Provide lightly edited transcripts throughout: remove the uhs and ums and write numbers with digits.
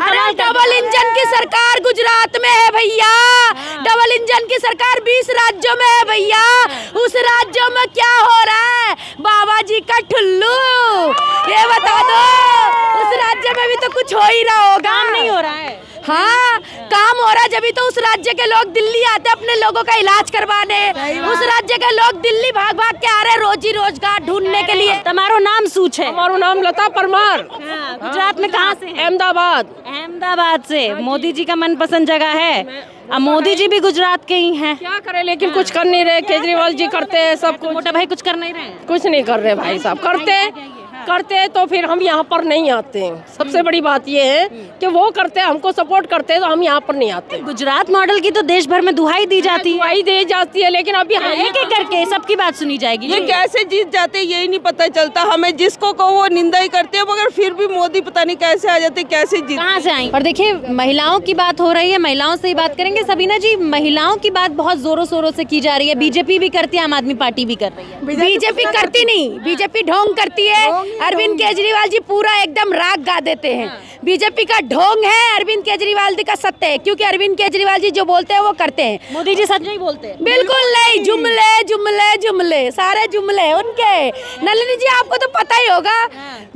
अरे double engine की सरकार गुजरात में है भैया, डबल इंजन की सरकार 20 राज्यों में है भैया। उस राज्यों में क्या हो रहा है? बाबा जी का ठुल्लू, ये बता दो। उस राज्य में भी तो कुछ हो ही रहा होगा। काम नहीं हो रहा है। हाँ, काम हो रहा है, जब तो उस राज्य के लोग दिल्ली आते अपने लोगों का इलाज करवाने। उस राज्य के लोग दिल्ली भाग भाग के आ रहे रोजी रोजगार ढूंढने के लिए। तुम्हारो नाम सूच है? हमारो नाम लता परमार। गुजरात में कहाँ से है? अहमदाबाद। अहमदाबाद से। मोदी जी का मनपसंद जगह है। अब मोदी जी भी गुजरात के ही हैं। क्या करे, लेकिन कुछ कर नहीं रहे। केजरीवाल जी करते हैं सब कुछ। मोटा भाई कुछ कर नहीं रहे? कुछ नहीं कर रहे भाई साहब। करते तो फिर हम यहाँ पर नहीं आते हैं। सबसे बड़ी बात ये है कि वो करते हैं, हमको सपोर्ट करते हैं, तो हम यहाँ पर नहीं आते। गुजरात मॉडल की तो देश भर में दुहाई दी जाती है। दुहाई दी जाती है, लेकिन अभी एक एक करके सबकी बात सुनी जाएगी। ये कैसे जीत जाते यही नहीं पता चलता हमें। जिसको कहो वो निंदा ही करते हैं, मगर फिर भी मोदी पता नहीं कैसे आ जाते, कैसे जीत, कहाँ से आई। और देखिए महिलाओं की बात हो रही है, महिलाओं से ही बात करेंगे। सबीना जी, महिलाओं की बात बहुत जोरों शोरों से की जा रही है। बीजेपी भी करती है, आम आदमी पार्टी भी कर रही है। बीजेपी करती नहीं, बीजेपी ढोंग करती है। अरविंद केजरीवाल जी पूरा एकदम राग गा देते हैं। बीजेपी का ढोंग है, अरविंद केजरीवाल जी का सत्य है, क्योंकि अरविंद केजरीवाल जी जो बोलते हैं वो करते हैं। मोदी जी सच नहीं बोलते? बिल्कुल नहीं, जुमले जुमले जुमले, सारे जुमले उनके। नलिनी जी आपको तो पता ही होगा,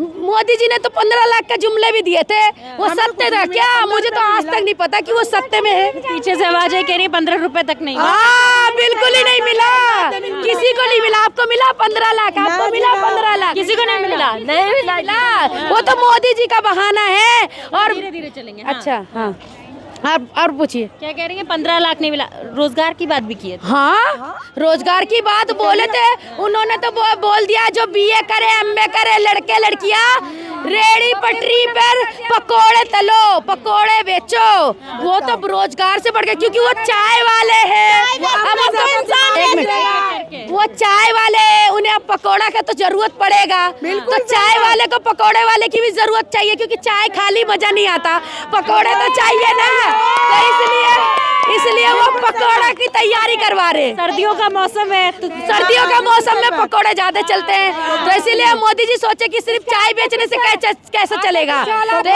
मोदी जी ने तो 15 लाख का जुमले भी दिए थे। वो सत्य था क्या? मुझे तो आज तक नहीं पता कि वो सत्य में है। पीछे से आवाजें कह रही 15 रुपए तक नहीं। हाँ, बिल्कुल ही नहीं मिला, किसी को नहीं मिला। आपको मिला 15 लाख, आपको मिला 15 लाख, किसी को नहीं मिला। नहीं मिला। वो तो मोदी जी का बहाना है। और धीरे धीरे चलेंगे। अच्छा, हाँ, और पूछिए क्या कह रही है? 15 लाख नहीं मिला। रोजगार की बात भी की है। हाँ, रोजगार की बात बोले थे उन्होंने, तो बोल दिया जो बीए करे, एमए करे, लड़के लड़कियां रेड़ी पटरी पर पकोड़े तलो, पकोड़े बेचो। वो तो रोजगार से बढ़ गया, क्योंकि वो चाय वाले हैं। एक मिनट, वो चाय वाले, उन्हें अब पकोड़ा का तो जरूरत पड़ेगा। तो चाय वाले को पकोड़े वाले की भी जरूरत चाहिए, क्योंकि चाय खाली मजा नहीं आता, पकोड़े तो चाहिए ना। तो इसलिए वो पकोड़ा की तैयारी करवा रहे। सर्दियों का मौसम है, तो सर्दियों का मौसम में पकोड़े ज्यादा चलते हैं, तो इसीलिए मोदी जी सोचे कि सिर्फ चाय बेचने से कैसे चलेगा। तो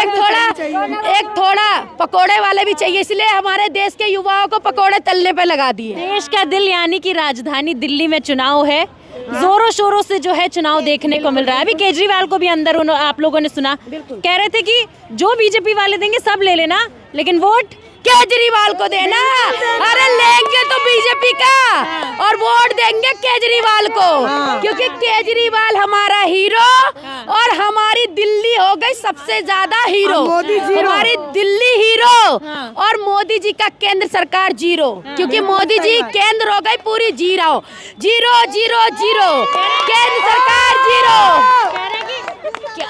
एक थोड़ा पकोड़े वाले भी चाहिए, इसलिए हमारे देश के युवाओं को पकोड़े तलने पे लगा दिए। देश का दिल यानी कि राजधानी दिल्ली में चुनाव है। जोरों शोरों से जो है चुनाव देखने को मिल रहा है। अभी केजरीवाल को भी अंदर आप लोगों ने सुना, कह रहे थे कि जो बीजेपी वाले देंगे सब ले लेना, लेकिन वोट केजरीवाल को देना। अरे लेंगे तो बीजेपी का और वोट देंगे केजरीवाल को, क्योंकि केजरीवाल हमारा हीरो और हमारी दिल्ली हो गई सबसे ज्यादा हीरो। हमारी दिल्ली हीरो और मोदी जी का केंद्र सरकार जीरो, क्योंकि मोदी जी केंद्र हो गई पूरी जीरो जीरो जीरो जीरो, केंद्र सरकार जीरो।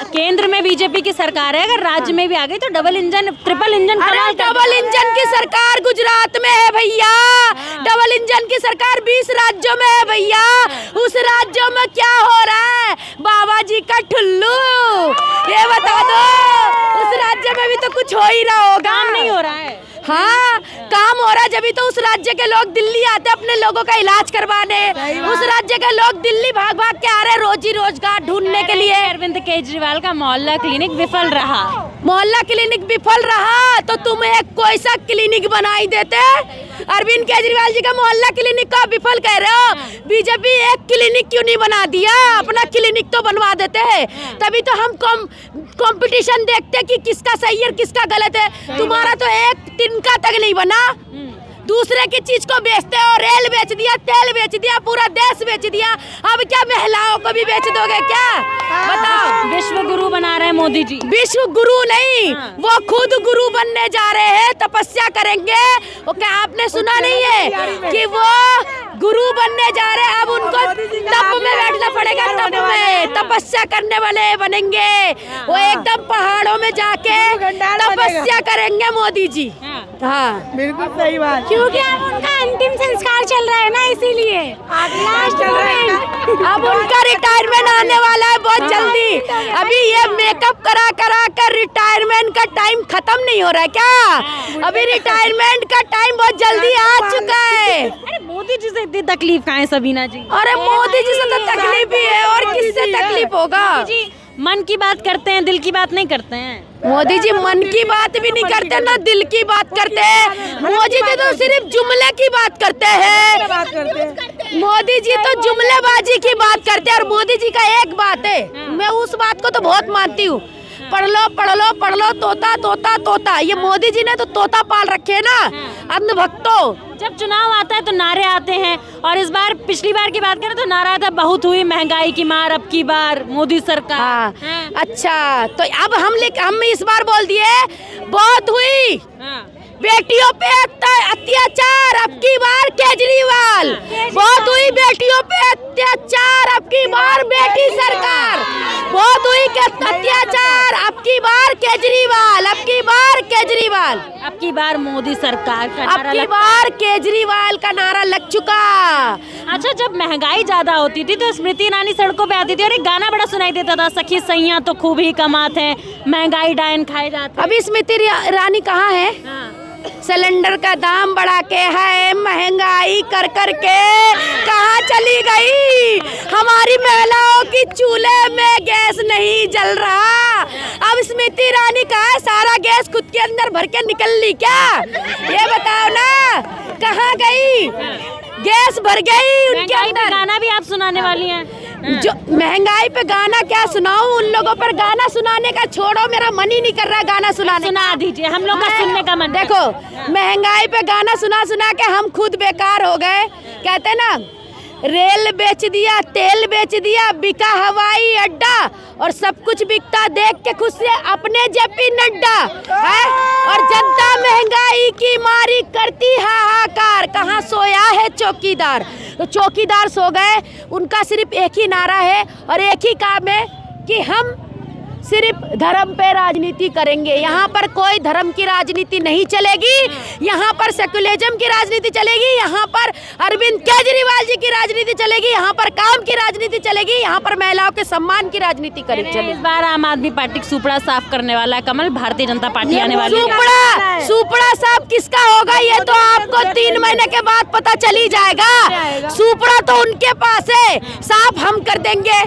केंद्र में बीजेपी की सरकार है, अगर राज्य में भी आ गई तो डबल इंजन ट्रिपल इंजन। अरे डबल इंजन की सरकार गुजरात में है भैया, डबल इंजन की सरकार 20 राज्यों में है भैया। उस राज्यों में क्या हो रहा है? बाबा जी का ठुल्लू, ये बता दो। उस राज्य में भी तो कुछ हो ही रहा होगा। काम नहीं हो रहा है। हाँ, काम हो रहा है, जब तो उस राज्य के लोग दिल्ली आते अपने लोगों का इलाज करवाने। उस राज्य के लोग दिल्ली भाग भाग के आ रहे रोजी रोजगार ढूंढने के लिए। अरविंद केजरीवाल का मोहल्ला क्लिनिक विफल रहा। मोहल्ला क्लिनिक विफल रहा तो तुम एक कोई सा क्लिनिक बनाई देते। अरविंद केजरीवाल जी का मोहल्ला क्लिनिक का विफल कह रहे हो, बीजेपी एक क्लिनिक क्यों नहीं बना दिया? अपना क्लिनिक तो बनवा देते हैं, तभी तो हम कंपटीशन देखते कि किसका सही है किसका गलत है। तुम्हारा तो एक तिनका तक नहीं बना, दूसरे की चीज को बेचते हो। रेल बेच दिया, तेल बेच दिया, पूरा देश बेच दिया। अब क्या महिलाओं को भी बेच दोगे क्या? बताओ। विश्व गुरु बना रहे हैं मोदी जी। विश्व गुरु नहीं, वो खुद गुरु बनने जा रहे हैं, तपस्या करेंगे। वो क्या आपने सुना नहीं है कि वो गुरु बनने जा रहे हैं? अब उनको तप में बैठना पड़ेगा, तप में तपस्या करने वाले बनेंगे। वो एकदम पहाड़ों में जाके तपस्या करेंगे मोदी जी। हाँ, बिल्कुल सही बात। क्योंकि अब उनका अंतिम संस्कार चल रहा है ना, इसीलिए अब उनका रिटायरमेंट आने वाला है बहुत जल्दी। अभी ये मेकअप करा करा कर रिटायरमेंट का टाइम खत्म नहीं हो रहा है क्या? अभी रिटायरमेंट का टाइम बहुत जल्दी आ चुका है। अरे मोदी जी से इतनी तकलीफ कहाँ है सबीना जी? अरे मोदी जी से तो तकलीफ ही है, और किससे तकलीफ होगा? मन की बात करते हैं, दिल की बात नहीं करते हैं। मोदी जी मन की बात भी नहीं करते ना दिल की बात करते हैं। मोदी जी तो सिर्फ जुमले की बात करते हैं। मोदी जी तो जुमलेबाजी की बात करते हैं। और मोदी जी का एक बात है, मैं उस बात को तो बहुत मानती हूँ, पढ़ लो पढ़ लो पढ़ लो, तोता तोता तोता। ये मोदी जी ने तो तोता पाल रखे है ना, अंधभक्तों। जब चुनाव आता है तो नारे आते हैं, और इस बार पिछली बार की बात करें तो नारा था बहुत हुई महंगाई की मार, अब की बार मोदी सरकार। हाँ। अच्छा, तो अब हम इस बार बोल दिए बहुत हुई बेटियों पे अत्याचार, अब की बार केजरीवाल। बहुत हुई बेटियों पे अत्याचार, अब की बार बेटी सरकार। बहुत हुई अत्याचार, अब की बार केजरीवाल। अब की बार केजरीवाल। अब की बार मोदी सरकार का नारा अब की बार केजरीवाल का नारा लग चुका। अच्छा, जब महंगाई ज्यादा होती थी तो स्मृति ईरानी सड़कों पे आती थी और एक गाना बड़ा सुनाई देता था, सखी सैया तो खूब ही कमाते हैं, महंगाई डायन खाए जाते। अभी स्मृति ईरानी कहाँ है? सिलेंडर का दाम बढ़ा के है, महंगाई कर कर के कहाँ चली गई? हमारी महिलाओं की चूल्हे में गैस नहीं जल रहा। अब स्मृति ईरानी कहाँ है? सारा गैस खुद के अंदर भर के निकल ली क्या? ये बताओ ना, कहाँ गई? गैस भर गई उनके अंदर। गाना भी आप सुनाने वाली हैं? जो महंगाई पे गाना क्या सुनाऊं? उन लोगों पर गाना सुनाने का छोड़ो, मेरा मन ही नहीं कर रहा गाना सुनाने। सुना दीजिए, हम लोग का सुनने का मन। देखो, महंगाई पे गाना सुना सुना के हम खुद बेकार हो गए। कहते ना, रेल बेच दिया, तेल बेच दिया, बिका हवाई अड्डा, और सब कुछ बिकता देख के खुश से अपने जेपी नड्डा है। और जनता महंगाई की मारी करती हाहाकार, कहाँ सोया है चौकीदार? तो चौकीदार सो गए। उनका सिर्फ एक ही नारा है और एक ही काम है कि हम सिर्फ धर्म पे राजनीति करेंगे। यहाँ पर कोई धर्म की राजनीति नहीं चलेगी, यहाँ पर सेकुलरिज्म की राजनीति चलेगी, यहाँ पर अरविंद केजरीवाल जी की राजनीति चलेगी, यहाँ पर काम की राजनीति चलेगी, यहाँ पर महिलाओं के सम्मान की राजनीति करेगी। इस बार आम आदमी पार्टी सुपड़ा साफ करने वाला कमल, भारतीय जनता पार्टी आने वाली है। सुपड़ा साफ किसका होगा ये तो आपको 3 महीने के बाद पता चल ही जाएगा। सुपड़ा तो उनके पास है, साफ हम कर देंगे।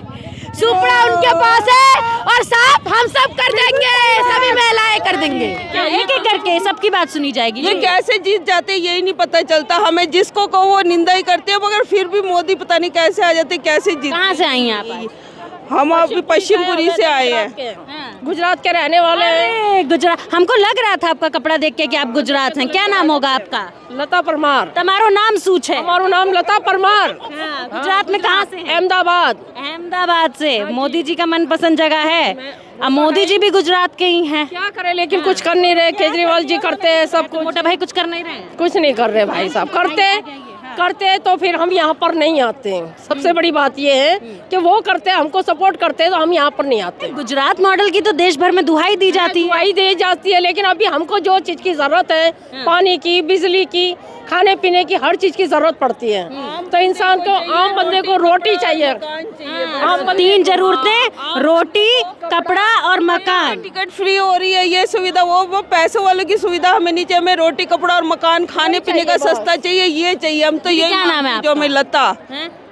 सुपड़ा उनके पास है और साफ हम सब कर देंगे, सभी महिलाएं कर देंगे। एक एक करके सबकी बात सुनी जाएगी। ये कैसे जीत जाते यही नहीं पता चलता हमें। जिसको कहो वो निंदा ही करते हैं, मगर फिर भी मोदी पता नहीं कैसे आ जाते, कैसे जीत। कहाँ से आई हैं आप? हम अभी पश्चिमपुरी से आए हैं, गुजरात के रहने वाले हैं। गुजरात, हमको लग रहा था आपका कपड़ा देख के कि आप गुजरात हैं। क्या नाम होगा आपका? लता परमार। तुम्हारो नाम सूच है? हमारो नाम लता परमार। गुजरात में कहाँ से हैं? अहमदाबाद। अहमदाबाद से। मोदी जी का मनपसंद जगह है। अब मोदी जी भी गुजरात के ही हैं। क्या करे, लेकिन कुछ कर नहीं रहे। केजरीवाल जी करते हैं सब कुछ। मोटा भाई कुछ कर नहीं रहे? कुछ नहीं कर रहे भाई साहब। करते तो फिर हम यहाँ पर नहीं आते हैं। सबसे बड़ी बात ये है कि वो करते हैं, हमको सपोर्ट करते हैं, तो हम यहाँ पर नहीं आते। गुजरात मॉडल की तो देश भर में दुहाई दी जाती है। दुहाई दी जाती है, लेकिन अभी हमको जो चीज की जरूरत है, पानी की, बिजली की, खाने पीने की, हर चीज की जरूरत पड़ती है। तो इंसान को, आम बंदे को रोटी चाहिए। 3 जरूरतें, रोटी, कपड़ा और मकान। टिकट फ्री हो रही है, ये सुविधा। वो पैसों वालों की सुविधा हमें नहीं चाहिए। हमें रोटी, कपड़ा और मकान, खाने पीने का सस्ता चाहिए, ये चाहिए। हम तो यही। क्या नाम है जो हमें लता।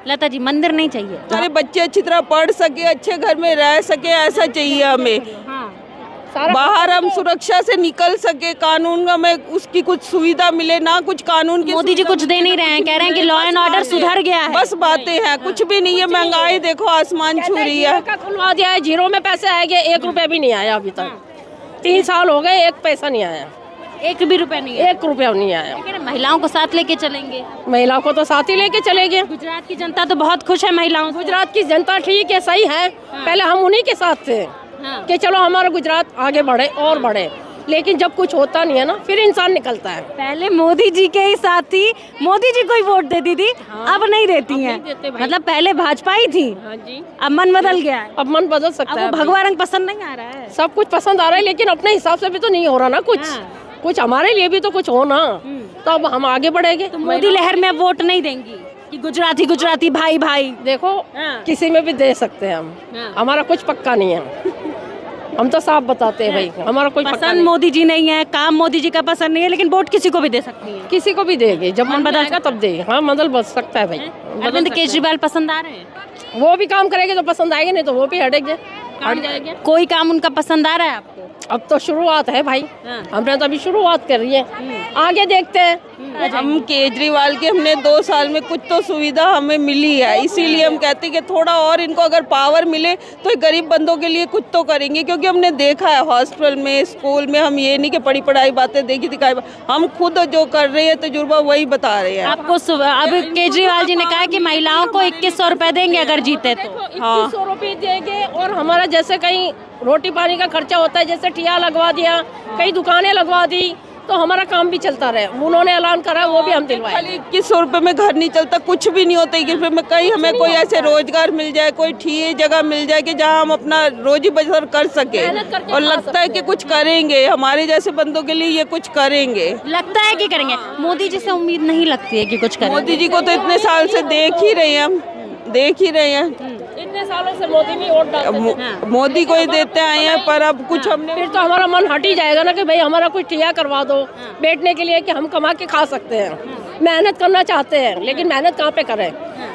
लता जी, मंदिर नहीं चाहिए? हमारे बच्चे अच्छी तरह पढ़ सके, अच्छे घर में रह सके, ऐसा चाहिए हमें। बाहर हम सुरक्षा से निकल सके, कानून हमें उसकी कुछ सुविधा मिले ना, कुछ कानून की। मोदी जी कुछ दे नहीं रहे हैं, कह रहे हैं कि लॉ एंड ऑर्डर सुधर गया है। बस बातें हैं, कुछ भी नहीं है। महंगाई देखो आसमान छू रही है। खुलवा दिया है, 0 में पैसे आएंगे, 1 रुपया भी नहीं आया अभी तक। 3 साल हो गए, 1 पैसा नहीं आया। 1 भी रुपया नहीं है? 1 रुपया नहीं आया। महिलाओं को साथ लेके चलेंगे? महिलाओं को तो साथ ही लेके चलेंगे। गुजरात की जनता तो बहुत खुश है महिलाओं से। गुजरात की जनता ठीक है, सही है। पहले हम उन्हीं के साथ थे कि चलो हमारा गुजरात आगे बढ़े और बढ़े, लेकिन जब कुछ होता नहीं है ना, फिर इंसान निकलता है। पहले मोदी जी के ही साथ थी, मोदी जी को ही वोट देती थी। अब नहीं देती हैं। मतलब पहले भाजपा ही थी। हाँ जी। अब मन बदल गया है। अब मन बदल सकता है। भगवा रंग पसंद नहीं आ रहा है? सब कुछ पसंद आ रहा है, लेकिन अपने हिसाब से भी तो नहीं हो रहा ना कुछ हमारे लिए भी तो कुछ हो ना, तो अब हम आगे बढ़ेंगे। तो मोदी लहर में वोट नहीं देंगी कि गुजराती भाई भाई? देखो, किसी में भी दे सकते हैं हम। हमारा कुछ पक्का नहीं है। हम तो साफ बताते हैं भाई, हमारा कोई पसंद मोदी जी नहीं है, काम मोदी जी का पसंद नहीं है, लेकिन वोट किसी को भी दे सकती है। किसी को भी देंगे, जब मन बदलेगा तब देंगे। हाँ, बदल सकता है भाई। अरविंद केजरीवाल पसंद आ रहे हैं? वो भी काम करेंगे तो पसंद आएंगे, नहीं तो वो भी हटेंगे। हट जाएंगे। कोई काम उनका पसंद आ रहा है आपको? अब तो शुरुआत है भाई, हाँ। हमने तो अभी शुरुआत कर रही है, आगे देखते हैं। हम केजरीवाल के हमने 2 साल में कुछ तो सुविधा हमें मिली है, इसीलिए हम कहते हैं कि थोड़ा और इनको अगर पावर मिले तो ये गरीब बंदों के लिए कुछ तो करेंगे, क्योंकि हमने देखा है हॉस्पिटल में, स्कूल में, हम ये नहीं कि पढ़ी पढ़ाई बातें देखी दिखाई, हम खुद जो कर रहे हैं तजुर्बा वही बता रहे हैं। आपको अब केजरीवाल जी ने कहा कि महिलाओं को 2100 रुपए देंगे अगर जीते तो। 2100 रुपये देंगे, और हमारा जैसे कहीं रोटी पानी का खर्चा होता है, जैसे ठिया लगवा दिया, कई दुकानें लगवा दी, तो हमारा काम भी चलता रहे। उन्होंने ऐलान करा, वो भी हम दिलवाए। खाली 2100 रुपये में घर नहीं चलता, कुछ भी नहीं होता। 21 रुपये में कहीं हमें कोई ऐसे रोजगार मिल जाए, कोई ठीक जगह मिल जाए कि जहाँ हम अपना रोजी बसर कर सके, और लगता है कि कुछ करेंगे, हमारे जैसे बंदों के लिए ये कुछ करेंगे। लगता है कि करेंगे। मोदी जी से उम्मीद नहीं लगती है कि कुछ करेंगे? मोदी जी को तो इतने साल से देख ही रहे हैं हम, देख ही रहे हैं, इतने सालों से मोदी में वोट डालते थे। मोदी को ही देते आए हैं, पर अब कुछ हमने फिर तो हमारा मन हट ही जाएगा ना कि भाई हमारा कुछ ठिया करवा दो बैठने के लिए, कि हम कमा के खा सकते हैं। मेहनत करना चाहते हैं, लेकिन मेहनत कहाँ पे करें?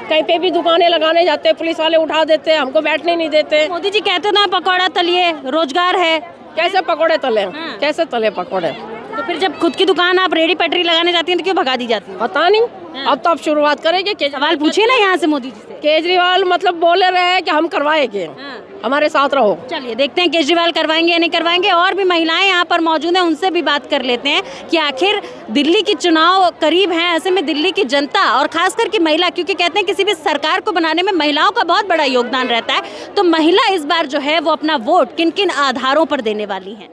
कहीं पे भी दुकानें लगाने जाते हैं, पुलिस वाले उठा देते हैं, हमको बैठने नहीं देते। मोदी जी कहते ना पकौड़ा तलिए, रोजगार है। कैसे पकौड़े तले, कैसे तले पकौड़े? तो फिर जब खुद की दुकान आप रेडी पटरी लगाने जाती हैं तो क्यों भगा दी जाती है? पता नहीं, अब तो आप शुरुआत करेंगे। सवाल पूछिए ना यहाँ से मोदी जी से। केजरीवाल मतलब बोले रहे हैं कि हम करवाएंगे, हमारे साथ रहो। चलिए देखते हैं केजरीवाल करवाएंगे या नहीं करवाएंगे। और भी महिलाएं यहाँ पर मौजूद हैं, उनसे भी बात कर लेते हैं कि आखिर दिल्ली की चुनाव करीब हैं, ऐसे में दिल्ली की जनता और खासकर की महिला, क्योंकि कहते हैं किसी भी सरकार को बनाने में महिलाओं का बहुत बड़ा योगदान रहता है, तो महिला इस बार जो है वो अपना वोट किन किन आधारों पर देने वाली हैं।